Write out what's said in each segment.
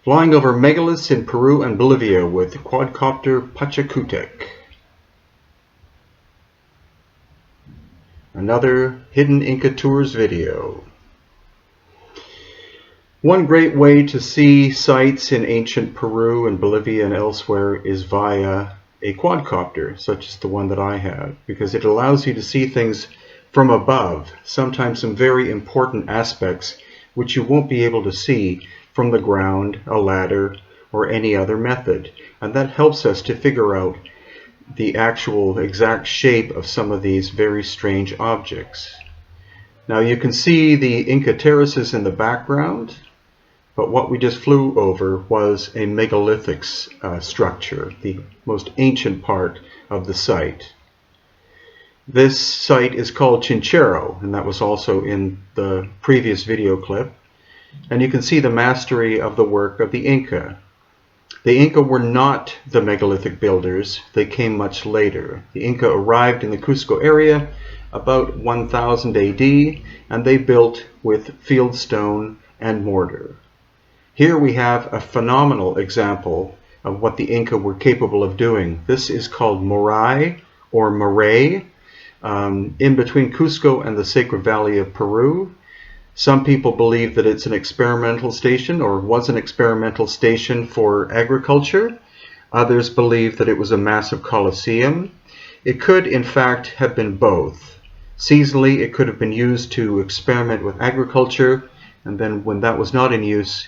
Flying over megaliths in Peru and Bolivia with Quadcopter Pachacutec. Another Hidden Inca Tours video. One great way to see sites in ancient Peru and Bolivia and elsewhere is via a quadcopter, such as the one that I have, because it allows you to see things from above, sometimes some very important aspects which you won't be able to see from the ground, a ladder, or any other method. And that helps us to figure out the actual exact shape of some of these very strange objects. Now you can see the Inca terraces in the background, but what we just flew over was a megalithic structure, the most ancient part of the site. This site is called Chinchero, and that was also in the previous video clip. And you can see the mastery of the work of the Inca. The Inca were not the megalithic builders, they came much later. The Inca arrived in the Cusco area about 1000 AD, and they built with fieldstone and mortar. Here we have a phenomenal example of what the Inca were capable of doing. This is called Moray or Moray, in between Cusco and the Sacred Valley of Peru. Some people believe that it's an experimental station or was an experimental station for agriculture. Others believe that it was a massive coliseum. It could in fact have been both. Seasonally it could have been used to experiment with agriculture, and then when that was not in use,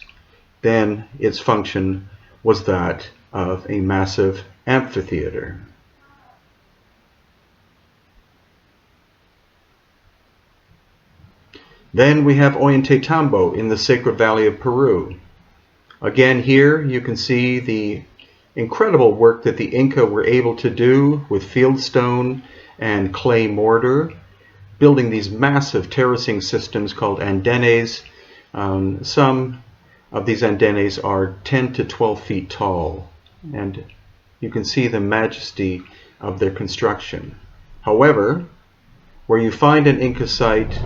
then its function was that of a massive amphitheater. Then we have Ollantaytambo in the Sacred Valley of Peru. Again, here you can see the incredible work that the Inca were able to do with fieldstone and clay mortar, building these massive terracing systems called andenes. Some of these andenes are 10 to 12 feet tall, and you can see the majesty of their construction. However, where you find an Inca site,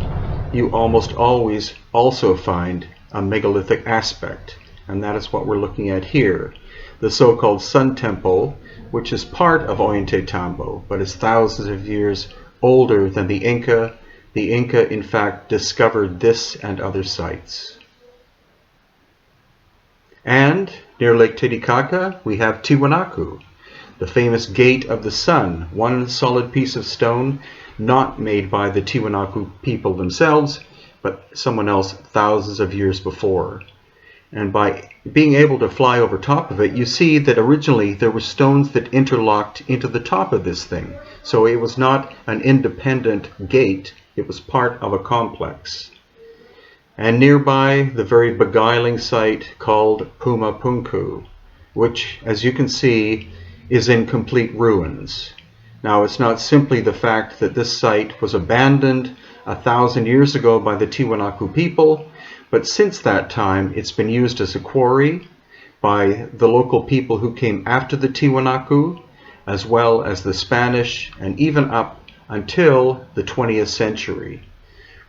you almost always also find a megalithic aspect, and that is what we're looking at here. The so-called Sun Temple, which is part of Ollantaytambo, but is thousands of years older than the Inca. The Inca, in fact, discovered this and other sites. And near Lake Titicaca, we have Tiwanaku, the famous Gate of the Sun, one solid piece of stone, not made by the Tiwanaku people themselves, but someone else thousands of years before. And by being able to fly over top of it, you see that originally there were stones that interlocked into the top of this thing. So it was not an independent gate, it was part of a complex. And nearby, the very beguiling site called Puma Punku, which, as you can see, is in complete ruins. Now, it's not simply the fact that this site was abandoned 1,000 years ago by the Tiwanaku people, but since that time it's been used as a quarry by the local people who came after the Tiwanaku, as well as the Spanish, and even up until the 20th century.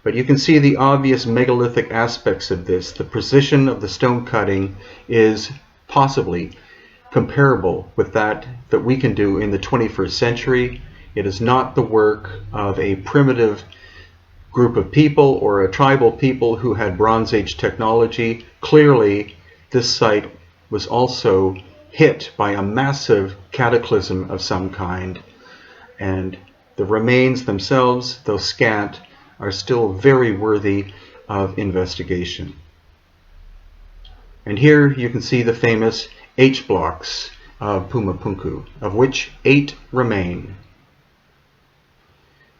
But you can see the obvious megalithic aspects of this. The precision of the stone cutting is possibly comparable with that we can do in the 21st century. It is not the work of a primitive group of people or a tribal people who had Bronze Age technology. Clearly, this site was also hit by a massive cataclysm of some kind, and the remains themselves, though scant, are still very worthy of investigation. And here you can see the famous H blocks of Puma Punku, of which 8 remain.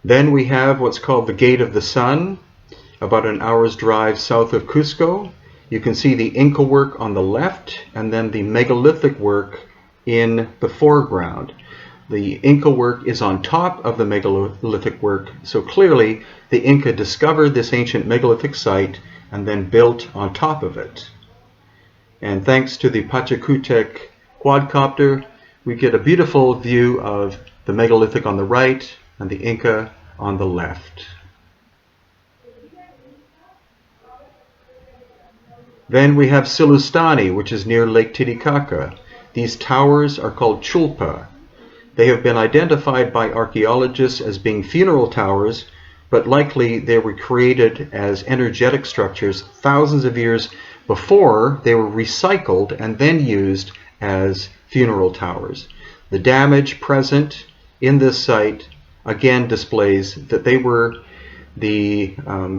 Then we have what's called the Gate of the Sun, about an hour's drive south of Cusco. You can see the Inca work on the left, and then the megalithic work in the foreground. The Inca work is on top of the megalithic work, so clearly the Inca discovered this ancient megalithic site and then built on top of it. And thanks to the Pachacutec quadcopter, we get a beautiful view of the megalithic on the right and the Inca on the left. Then we have Silustani, which is near Lake Titicaca. These towers are called Chulpa. They have been identified by archaeologists as being funeral towers, but likely they were created as energetic structures thousands of years before they were recycled and then used as funeral towers. The damage present in this site again displays that they were the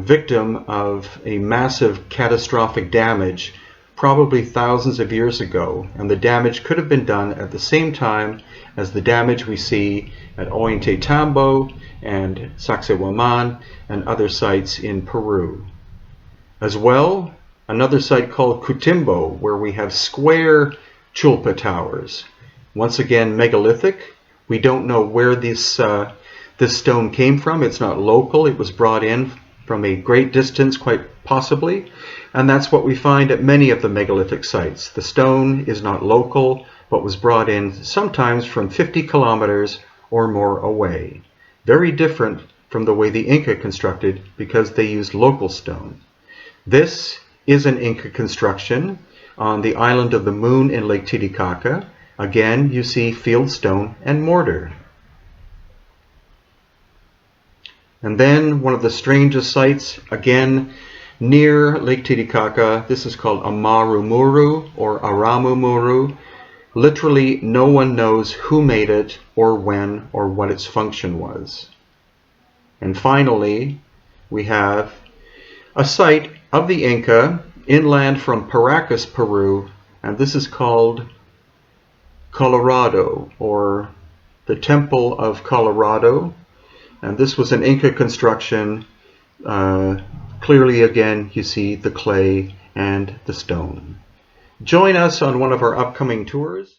victim of a massive catastrophic damage probably thousands of years ago, and the damage could have been done at the same time as the damage we see at Ollantaytambo and Sacsayhuaman and other sites in Peru. As well, another site called Cutimbo, where we have square Chulpa towers. Once again, megalithic. We don't know where this stone came from. It's not local. It was brought in from a great distance, quite possibly. And that's what we find at many of the megalithic sites. The stone is not local, but was brought in sometimes from 50 kilometers or more away. Very different from the way the Inca constructed, because they used local stone. This is an Inca construction on the island of the Moon in Lake Titicaca. Again, you see field stone and mortar. And then one of the strangest sites, again, near Lake Titicaca. This is called Amarumuru or Aramumuru. Literally, no one knows who made it or when or what its function was. And finally, we have a site of the Inca inland from Paracas, Peru, and this is called Colorado, or the Temple of Colorado. And this was an Inca construction. Clearly, again, you see the clay and the stone. Join us on one of our upcoming tours.